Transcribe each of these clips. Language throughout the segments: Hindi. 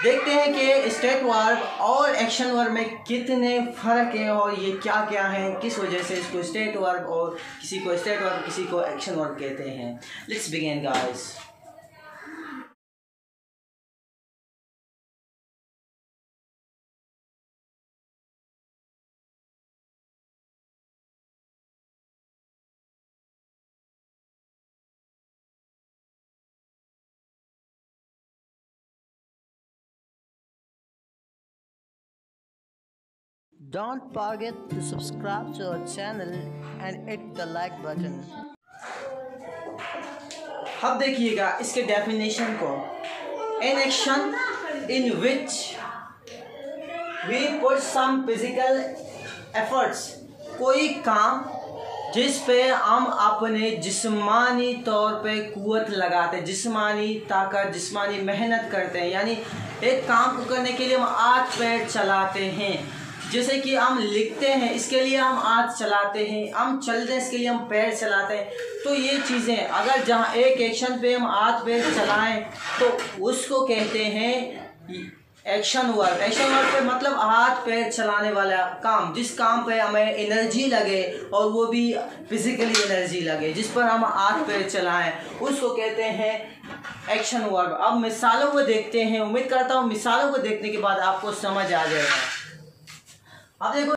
देखते हैं कि स्टेट वर्ब और एक्शन वर्ब में कितने फ़र्क हैं और ये क्या क्या है, किस वजह से इसको स्टेट वर्ब और किसी को स्टेट वर्ब किसी को एक्शन वर्ब कहते हैं। Let's begin guys. Don't forget to subscribe to our channel and hit the like button. अब देखिएगा इसके डेफिनेशन को। An action in which we put some physical efforts, कोई काम जिस पे हम अपने जिस्मानी तौर पे कुव्वत लगाते हैं, जिस्मानी ताकत, जिस्मानी मेहनत करते हैं। यानी एक काम को करने के लिए हम हाथ पैर चलाते हैं। जैसे कि हम लिखते हैं, इसके लिए हम हाथ चलाते हैं, हम चलते हैं, इसके लिए हम पैर चलाते हैं। तो ये चीज़ें अगर जहाँ एक एक्शन पे हम हाथ पैर चलाएं तो उसको कहते हैं एक्शन वर्ब। एक्शन वर्ब पे मतलब हाथ पैर चलाने वाला काम, जिस काम पे हमें एनर्जी लगे और वो भी फिजिकली एनर्जी लगे, जिस पर हम हाथ पैर चलाएं, उसको कहते हैं एक्शन वर्ब। अब मिसालों को देखते हैं। उम्मीद करता हूँ मिसालों को देखने के बाद आपको समझ आ जाएगा। अब देखो,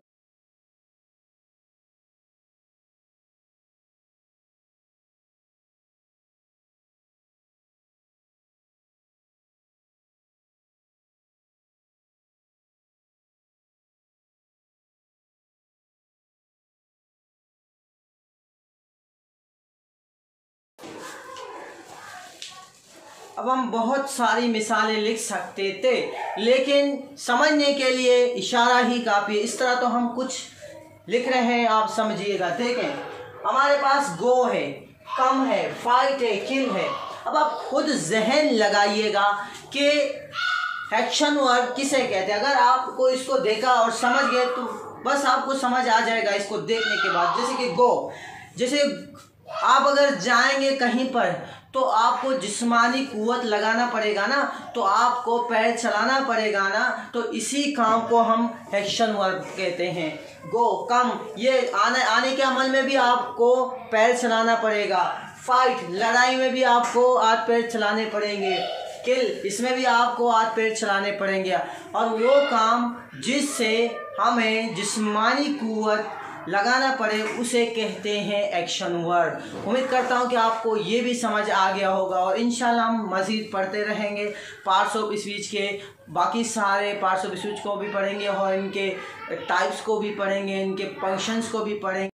अब हम बहुत सारी मिसालें लिख सकते थे, लेकिन समझने के लिए इशारा ही काफ़ी है। इस तरह तो हम कुछ लिख रहे हैं, आप समझिएगा। देखें, हमारे पास गो है, कम है, फाइट है, किल है। अब आप खुद जहन लगाइएगा कि एक्शन वर्ब किसे कहते हैं। अगर आपको इसको देखा और समझ गए तो बस आपको समझ आ जाएगा इसको देखने के बाद। जैसे कि गो, जैसे आप अगर जाएंगे कहीं पर तो आपको जिस्मानी कुव्वत लगाना पड़ेगा ना, तो आपको पैर चलाना पड़ेगा ना, तो इसी काम को हम एक्शन वर्ब कहते हैं। गो, कम, ये आने के अमल में भी आपको पैर चलाना पड़ेगा। फाइट, लड़ाई में भी आपको हाथ पैर चलाने पड़ेंगे। किल, इसमें भी आपको हाथ पैर चलाने पड़ेंगे। और वो काम जिससे हमें जिस्मानी कुव्वत लगाना पड़े उसे कहते हैं एक्शन वर्ब। उम्मीद करता हूँ कि आपको ये भी समझ आ गया होगा और इंशाल्लाह हम मज़ीद पढ़ते रहेंगे। पार्ट्स ऑफ स्पीच के बाकी सारे पार्ट्स ऑफ स्पीच को भी पढ़ेंगे और इनके टाइप्स को भी पढ़ेंगे, इनके फंक्शंस को भी पढ़ेंगे।